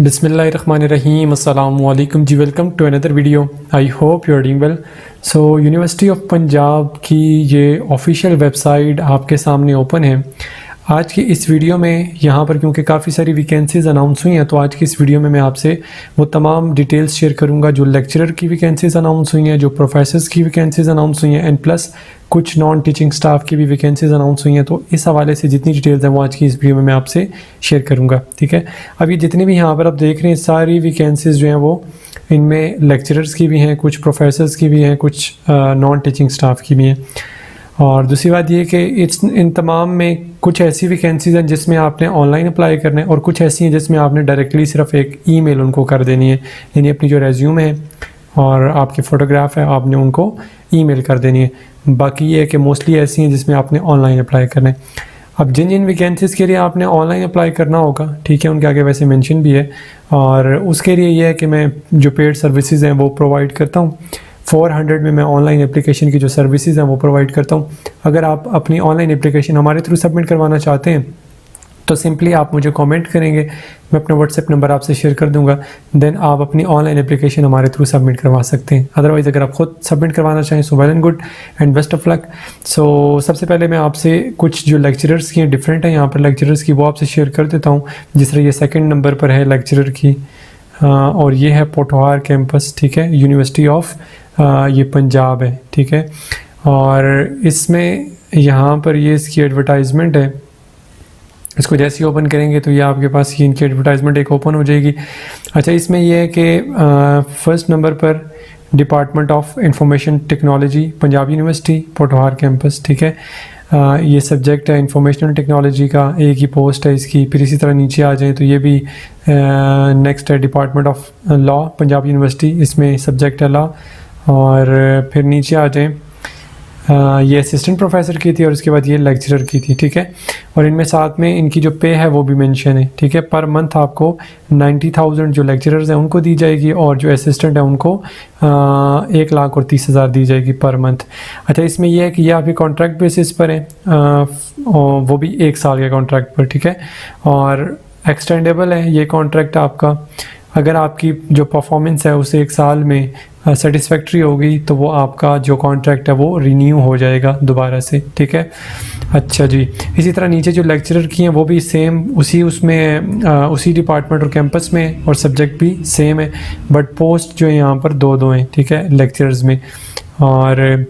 बिस्मिल्लाहिर्रहमानिर्रहीम अस्सलामु अलैकुम जी। Welcome to another video. I hope you are doing well. So university of Punjab की ये ऑफिशियल वेबसाइट आपके सामने ओपन है। आज की इस वीडियो में यहाँ पर क्योंकि काफ़ी सारी वैकेंसीज़ अनाउंस हुई हैं, तो आज की इस वीडियो में मैं आपसे वो तमाम डिटेल्स शेयर करूँगा जो लेक्चरर की वैकेंसीज़ अनाउंस हुई हैं, जो प्रोफेसर्स की वैकेंसीज़ अनाउंस हुई हैं, एंड प्लस कुछ नॉन टीचिंग स्टाफ की भी वैकेंसीज़ अनाउंस हुई हैं। तो इस हवाले से जितनी डिटेल्स हैं वो आज की इस वीडियो में मैं आपसे शेयर करूँगा, ठीक है। अब ये जितनी भी यहाँ पर आप देख रहे हैं सारी वैकेंसीज़ जो हैं वो इनमें लेक्चरर्स की भी हैं, कुछ प्रोफेसर्स की भी हैं, कुछ नॉन टीचिंग स्टाफ की भी हैं। और दूसरी बात ये कि इन तमाम में कुछ ऐसी वैकेंसीज़ हैं जिसमें आपने ऑनलाइन अप्लाई करना है, और कुछ ऐसी हैं जिसमें आपने डायरेक्टली सिर्फ एक ईमेल उनको कर देनी है, यानी अपनी जो रेज्यूम है और आपकी फ़ोटोग्राफ है आपने उनको ईमेल कर देनी है। बाकी ये है कि मोस्टली ऐसी हैं जिसमें आपने ऑनलाइन अप्लाई करना है। अब जिन जिन वैकेंसीज़ के लिए आपने ऑनलाइन अप्लाई करना होगा, ठीक है, उनके आगे वैसे मेंशन भी है, और उसके लिए ये है कि मैं जो पेड सर्विसेज हैं वो प्रोवाइड करता हूँ। 400 में मैं ऑनलाइन एप्लीकेशन की जो सर्विसेज हैं वो प्रोवाइड करता हूँ। अगर आप अपनी ऑनलाइन एप्लीकेशन हमारे थ्रू सबमिट करवाना चाहते हैं तो सिंपली आप मुझे कमेंट करेंगे, मैं अपना व्हाट्सएप नंबर आपसे शेयर कर दूंगा, देन आप अपनी ऑनलाइन एप्लीकेशन हमारे थ्रू सबमिट करवा सकते हैं। अदरवाइज़ अगर आप खुद सबमिट करवाना चाहें so well and good and best of luck. So सबसे पहले मैं आपसे कुछ जो लेक्चरर्स की डिफरेंट है यहाँ पर लेक्चरर्स की वो आपसे शेयर कर देता हूँ। जिस तरह ये सेकेंड नंबर पर है लेक्चरर की, और ये है पोठवार कैंपस, ठीक है, यूनिवर्सिटी ऑफ ये पंजाब है, ठीक है। और इसमें यहाँ पर ये इसकी एडवर्टाइजमेंट है, इसको जैसे ही ओपन करेंगे तो ये आपके पास ये इनकी एडवर्टाइजमेंट एक ओपन हो जाएगी। अच्छा, इसमें यह है कि फर्स्ट नंबर पर department of information technology Punjab university Pothwar campus, ठीक है। ये सब्जेक्ट है इंफॉर्मेशनल टेक्नोलॉजी का, एक ही पोस्ट है इसकी। फिर इसी तरह नीचे आ जाएँ तो ये भी नेक्स्ट है department of law Punjab university, इसमें सब्जेक्ट है लॉ। और फिर नीचे आ जाएँ ये असिस्टेंट प्रोफेसर की थी, और उसके बाद ये लेक्चरर की थी, ठीक है। और इनमें साथ में इनकी जो पे है वो भी मेंशन है, ठीक है। पर मंथ आपको 90,000 जो लेक्चरर्स हैं उनको दी जाएगी, और जो असिस्टेंट है उनको 1,30,000 दी जाएगी पर मंथ। अच्छा, इसमें यह है कि ये आपकी कॉन्ट्रैक्ट बेसिस पर है, वो भी 1 साल के कॉन्ट्रैक्ट पर, ठीक है। और एक्सटेंडेबल है ये कॉन्ट्रैक्ट आपका, अगर आपकी जो परफॉर्मेंस है उसे 1 साल में सेटिस्फैक्ट्री होगी तो वो आपका जो कॉन्ट्रैक्ट है वो रिन्यू हो जाएगा दोबारा से, ठीक है। अच्छा जी, इसी तरह नीचे जो लेक्चरर की हैं वो भी सेम उसी डिपार्टमेंट और कैंपस में, और सब्जेक्ट भी सेम है, बट पोस्ट जो है यहाँ पर दो हैं, ठीक है, लेक्चरर्स में। और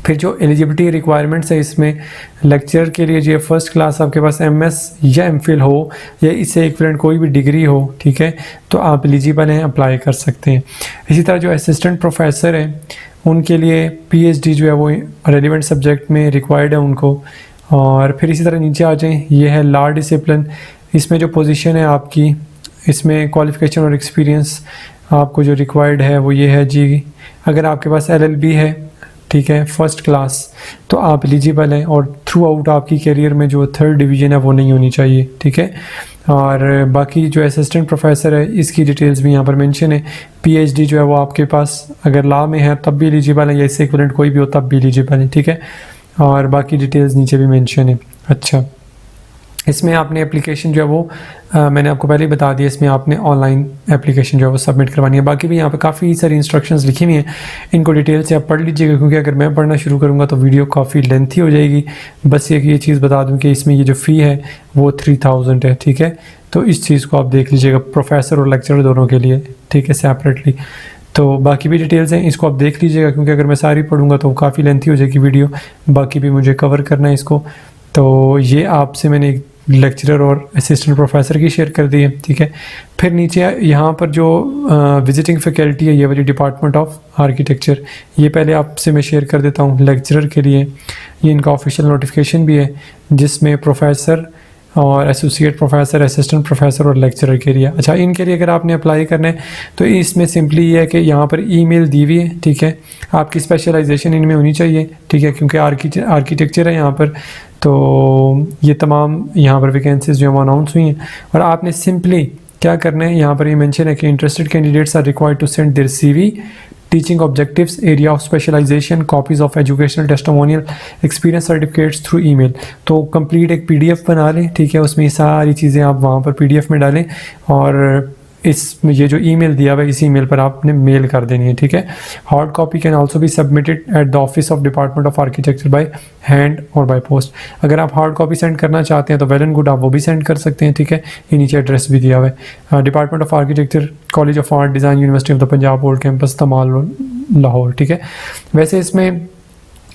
फिर जो एलिजिबिलिटी रिक्वायरमेंट्स है इसमें लेक्चरर के लिए जो फर्स्ट क्लास आपके पास MS या MPhil हो या इससे इक्विवेलेंट कोई भी डिग्री हो, ठीक है, तो आप एलिजिबल हैं, अप्लाई कर सकते हैं। इसी तरह जो असिस्टेंट प्रोफेसर है उनके लिए PhD जो है वो रेलिवेंट सब्जेक्ट में रिक्वायर्ड है उनको। और फिर इसी तरह नीचे आ जाएँ, ये है लॉ डिसिप्लिन, इसमें जो पोजीशन है आपकी, इसमें क्वालिफ़िकेशन और एक्सपीरियंस आपको जो रिक्वायर्ड है वो ये है जी, अगर आपके पास LLB है, ठीक है, फर्स्ट क्लास, तो आप एलिजिबल हैं, और थ्रू आउट आपकी करियर में जो 3rd डिवीज़न है वो नहीं होनी चाहिए, ठीक है। और बाकी जो असिस्टेंट प्रोफेसर है इसकी डिटेल्स भी यहाँ पर मेंशन है। PhD जो है वो आपके पास अगर लॉ में है तब भी एलिजिबल है, या इससे इक्विवेलेंट कोई भी हो तब भी एलिजिबल है, ठीक है। और बाकी डिटेल्स नीचे भी मेंशन है। अच्छा, इसमें आपने एप्लीकेशन जो है वो मैंने आपको पहले ही बता दिया, इसमें आपने ऑनलाइन एप्लीकेशन जो है वो सबमिट करवानी है। बाकी भी यहाँ पे काफ़ी सारी इंस्ट्रक्शंस लिखी हुई हैं, इनको डिटेल से आप पढ़ लीजिएगा, क्योंकि अगर मैं पढ़ना शुरू करूँगा तो वीडियो काफ़ी लेंथी हो जाएगी। बस ये चीज़ बता दूँ कि इसमें ये जो फ़ी है वो 3,000 है, ठीक है। तो इस चीज़ को आप देख लीजिएगा प्रोफेसर और लेक्चरर दोनों के लिए, ठीक है, सेपरेटली। तो बाकी भी डिटेल्स हैं, इसको आप देख लीजिएगा, क्योंकि अगर मैं सारी पढ़ूँगा तो काफ़ी लेंथी हो जाएगी वीडियो, बाकी भी मुझे कवर करना है इसको। तो ये आपसे मैंने एक लेक्चरर और असिस्टेंट प्रोफेसर की शेयर कर दी है, ठीक है। फिर नीचे यहाँ पर जो विजिटिंग फैकल्टी है ये वाली डिपार्टमेंट ऑफ आर्किटेक्चर, ये पहले आपसे मैं शेयर कर देता हूँ लेक्चरर के लिए। ये इनका ऑफिशियल नोटिफिकेशन भी है जिसमें प्रोफेसर और एसोसिएट प्रोफेसर, असिस्टेंट प्रोफेसर और लेक्चरर के लिए। अच्छा, इनके लिए अगर आपने अप्लाई करना है तो इसमें सिंपली ये है कि यहाँ पर ईमेल दी हुई है, ठीक है। आपकी स्पेशलाइजेशन इनमें होनी चाहिए, ठीक है, क्योंकि आर्किटेक्चर है यहाँ पर। तो ये तमाम यहाँ पर वैकेंसीज जो है वो अनाउंस हुई हैं, और आपने सिंपली क्या करना है, यहाँ पर ये मेंशन है कि interested candidates are required to send their CV, teaching objectives, area of specialisation, copies of educational testimonial, experience certificates through email. तो कंप्लीट एक PDF बना लें, ठीक है, उसमें सारी चीज़ें आप वहाँ पर PDF में डालें, और ये जो ईमेल दिया हुआ है इस ईमेल पर आपने मेल कर देनी है, ठीक है। Hard copy can also be submitted at the office of department of architecture by hand और बाय पोस्ट। अगर आप हार्ड कॉपी सेंड करना चाहते हैं तो वेल एंड गुड, आप वो भी सेंड कर सकते हैं, ठीक है। ये नीचे एड्रेस भी दिया हुआ है, department of architecture, college of art design, university of the Punjab, old campus, the mall, Lahore, ठीक है। वैसे इसमें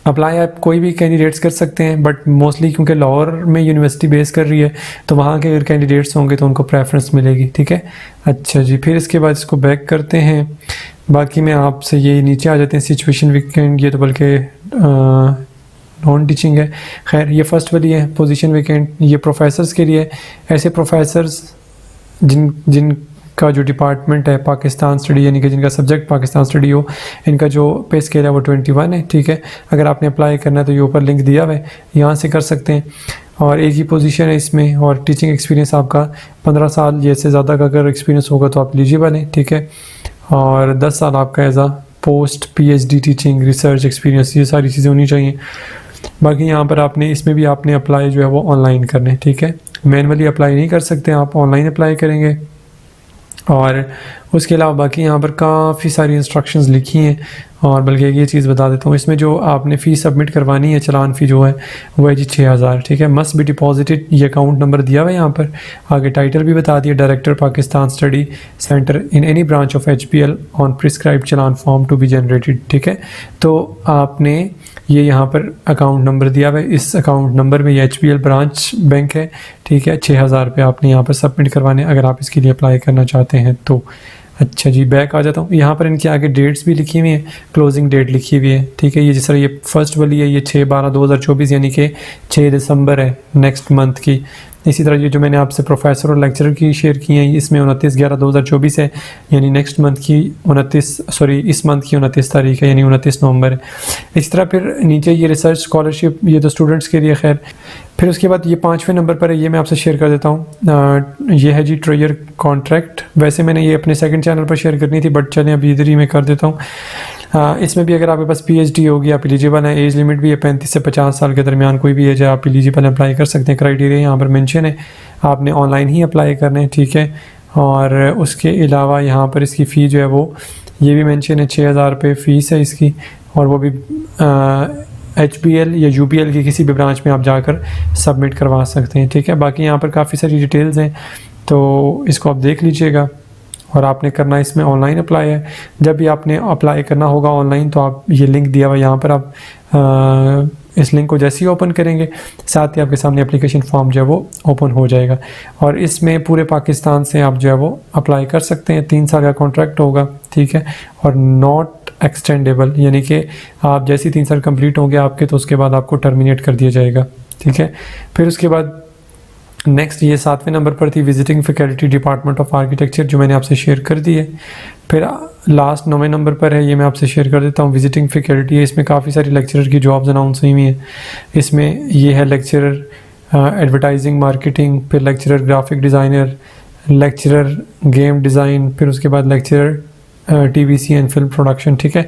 अप्लाई आप कोई भी कैंडिडेट्स कर सकते हैं, बट मोस्टली क्योंकि लाहौर में यूनिवर्सिटी बेस कर रही है तो वहाँ के अगर कैंडिडेट्स होंगे तो उनको प्रेफरेंस मिलेगी, ठीक है। अच्छा जी, फिर इसके बाद इसको बैक करते हैं। बाकी मैं आपसे ये नीचे आ जाते हैं, सिचुएशन वीकेंड, ये तो बल्कि नॉन टीचिंग है। खैर ये फर्स्ट वाली है, पोजीशन वीकेंड, ये प्रोफेसर्स के लिए। ऐसे प्रोफेसर्स जिनका जो डिपार्टमेंट है पाकिस्तान स्टडी, यानी कि जिनका सब्जेक्ट पाकिस्तान स्टडी हो, इनका जो पे स्केल है वो 21 है, ठीक है। अगर आपने अप्लाई करना है तो ये ऊपर लिंक दिया हुआ है, यहाँ से कर सकते हैं। और एक ही पोजीशन है इसमें, और टीचिंग एक्सपीरियंस आपका 15 साल या इससे ज़्यादा का अगर एक्सपीरियंस होगा तो आप एलिजिबल हैं, ठीक है। और 10 साल आपका एज आ post PhD teaching research experience, ये सारी चीज़ें होनी चाहिए। बाकी यहाँ पर आपने इसमें भी आपने अप्लाई जो है वो ऑनलाइन करने, ठीक है। मैनुअली अप्लाई नहीं कर सकते, आप ऑनलाइन अप्लाई करेंगे। और उसके अलावा बाकी यहाँ पर काफ़ी सारी इंस्ट्रक्शंस लिखी हैं, और बल्कि ये चीज़ बता देता हूँ, इसमें जो आपने फ़ीस सबमिट करवानी है, चलान फ़ी जो है वो है जी 6000, ठीक है। मस्ट बी डिपॉजिटेड, ये अकाउंट नंबर दिया हुआ है यहाँ पर। आगे टाइटल भी बता दिया, director Pakistan study centre in any branch of HPL on prescribed challan form to be generated, ठीक है। तो आपने ये यहाँ पर अकाउंट नंबर दिया हुआ है, इस अकाउंट नंबर में ये HPL ब्रांच बैंक है, ठीक है। 6000 रुपये आपने यहाँ पर सबमिट करवाने अगर आप इसके लिए अप्लाई करना चाहते हैं तो। अच्छा जी, बैक आ जाता हूँ। यहाँ पर इनके आगे डेट्स भी लिखी हुई हैं, क्लोजिंग डेट लिखी हुई है, ठीक है। ये जिस तरह ये फर्स्ट वाली है, ये 6/12/2024 यानी कि 6 दिसंबर है नेक्स्ट मंथ की। इसी तरह ये जो मैंने आपसे प्रोफेसर और लेक्चरर की शेयर की हैं, इसमें 29/11/2024 है, यानी नेक्स्ट मंथ की इस मंथ की 29 तारीख है, यानी 29 नवंबर है। इसी तरह फिर नीचे ये रिसर्च स्कॉलरशिप, ये तो स्टूडेंट्स के लिए खैर। फिर उसके बाद ये 5वें नंबर पर है, ये मैं आपसे शेयर कर देता हूँ। ये है जी ट्रेयर कॉन्ट्रैक्ट। वैसे मैंने ये अपने सेकंड चैनल पर शेयर करनी थी, बट चलें अभी इधर ही मैं कर देता हूँ। इसमें भी अगर आपके पास PhD होगी, आप एलिजिबल हैं। एज लिमिट भी है 35 से 50 साल के दरमियान, कोई भी एज है आप एलिजिबल अप्लाई कर सकते हैं। क्राइटेरिया यहाँ पर मेंशन है, आपने ऑनलाइन ही अप्लाई करना है, ठीक है। और उसके अलावा यहाँ पर इसकी फ़ी जो है वो ये भी मेंशन है, 6000 रुपये फ़ीस है इसकी, और वो भी HPL या UPL की किसी भी ब्रांच में आप जाकर सबमिट करवा सकते हैं, ठीक है। बाकी यहाँ पर काफ़ी सारी डिटेल्स हैं, तो इसको आप देख लीजिएगा। और आपने करना इसमें ऑनलाइन अप्लाई है। जब भी आपने अप्लाई करना होगा ऑनलाइन तो आप ये लिंक दिया हुआ यहाँ पर आप इस लिंक को जैसे ही ओपन करेंगे, साथ ही आपके सामने एप्लीकेशन फॉर्म जो है वो ओपन हो जाएगा। और इसमें पूरे पाकिस्तान से आप जो है वो अप्लाई कर सकते हैं। 3 साल का कॉन्ट्रैक्ट होगा, ठीक है, और नॉट एक्सटेंडेबल, यानी कि आप जैसे ही 3 साल कंप्लीट होंगे आपके तो उसके बाद आपको टर्मिनेट कर दिया जाएगा, ठीक है। फिर उसके बाद नेक्स्ट ये 7वें नंबर पर थी visiting faculty department of architecture, जो मैंने आपसे शेयर कर दी है। फिर लास्ट 9वें नंबर पर है, ये मैं आपसे शेयर कर देता हूँ, विजिटिंग फैकल्टी है। इसमें काफ़ी सारी लेक्चरर की जॉब्स अनाउंस हुई हैं। इसमें ये है लेक्चरर एडवर्टाइजिंग मार्केटिंग, फिर lecturer graphic designer, lecturer game design, फिर उसके बाद lecturer TVC and film production, ठीक है।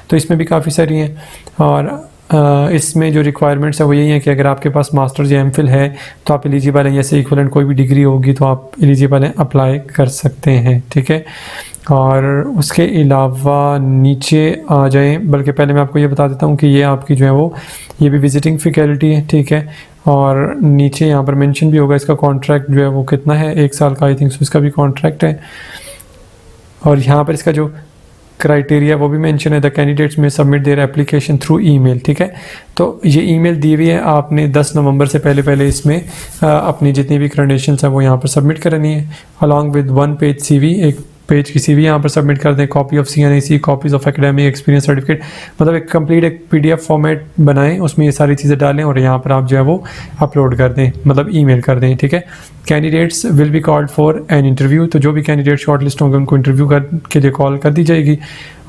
तो इसमें भी काफ़ी सारी हैं। और इसमें जो रिक्वायरमेंट्स है वो यही है कि अगर आपके पास मास्टर्स या MPhil है तो आप एलिजिबल हैं, जैसे इक्विवेलेंट कोई भी डिग्री होगी तो आप एलिजिबल हैं, अप्लाई कर सकते हैं, ठीक है। और उसके अलावा नीचे आ जाएं, बल्कि पहले मैं आपको ये बता देता हूँ कि ये आपकी जो है वो ये भी विजिटिंग फैकल्टी है, ठीक है। और नीचे यहाँ पर मेंशन भी होगा इसका कॉन्ट्रैक्ट जो है वो कितना है, 1 साल का आई थिंक सो इसका भी कॉन्ट्रैक्ट है। और यहाँ पर इसका जो क्राइटेरिया वो भी मेंशन है, द कैंडिडेट्स में submit their application through email, ठीक है। तो ये ईमेल दी हुई है, आपने 10 नवंबर से पहले इसमें अपनी जितनी भी क्रेडेंशियल्स हैं वो यहाँ पर सबमिट करनी है, along with 1 page CV, 1 page की CV यहाँ पर सबमिट कर दें। Copy of CNIC, copies of academic experience certificate, मतलब एक कंप्लीट एक PDF फॉर्मेट बनाएं, उसमें ये सारी चीज़ें डालें और यहाँ पर आप जो है वो अपलोड कर दें, मतलब ईमेल कर दें, ठीक है। Candidates will be called for an interview, तो जो भी कैंडिडेट शॉर्ट लिस्ट होंगे उनको इंटरव्यू के लिए कॉल कर दी जाएगी।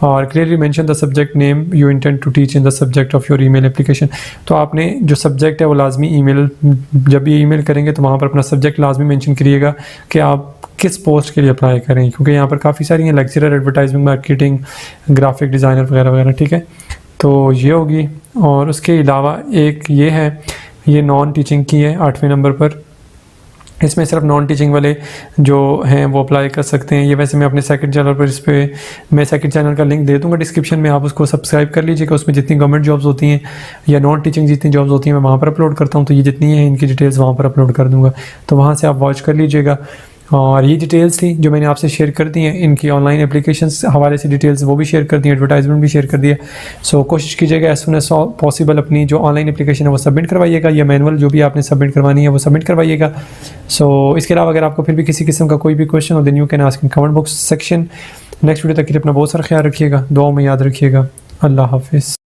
और clearly mention the subject name you intend to teach in the subject of your email application, तो आपने जो सब्जेक्ट है वो लाजमी ईमेल, जब भी ईमेल करेंगे तो वहाँ पर अपना सब्जेक्ट लाजमी मेंशन करिएगा कि आप किस पोस्ट के लिए अप्लाई करें, क्योंकि यहाँ पर काफ़ी सारी हैं, lecturer, advertisement marketing, graphic designer वगैरह वगैरह, ठीक है। तो ये होगी। और उसके अलावा एक ये है, ये नॉन टीचिंग की है 8वें नंबर पर, इसमें सिर्फ नॉन टीचिंग वाले जो हैं वो अप्लाई कर सकते हैं। ये वैसे मैं अपने सेकंड चैनल पर इस पर मैं सेकंड चैनल का लिंक दे दूँगा डिस्क्रिप्शन में, आप उसको सब्सक्राइब कर लीजिएगा। उसमें जितनी गवर्नमेंट जॉब्स होती हैं या नॉन टीचिंग जितनी जॉब्स होती हैं मैं वहाँ पर अपलोड करता हूँ, तो ये जितनी हैं इनकी डिटेल्स वहाँ पर अपलोड कर दूँगा, तो वहाँ से आप वॉच कर लीजिएगा। और ये डिटेल्स थी जो मैंने आपसे शेयर कर दी हैं, इनकी ऑनलाइन एप्लीकेशंस हवाले से डिटेल्स वो भी शेयर कर दी, एडवर्टाइजमेंट भी शेयर कर दिया। सो कोशिश कीजिएगा एज सुन एज पॉसिबल अपनी जो ऑनलाइन एप्लीकेशन है वो सबमिट करवाइएगा, या मैनुअल जो भी आपने सबमिट करवानी है वो सबमिट करवाइएगा। सो इसके अलावा अगर आपको फिर भी किसी किस्म का कोई भी क्वेश्चन हो then you can ask in comment box section. Next video तक के लिए अपना बहुत सारा ख्याल रखिएगा, दुआओं में याद रखिएगा। अल्लाह हाफिज़।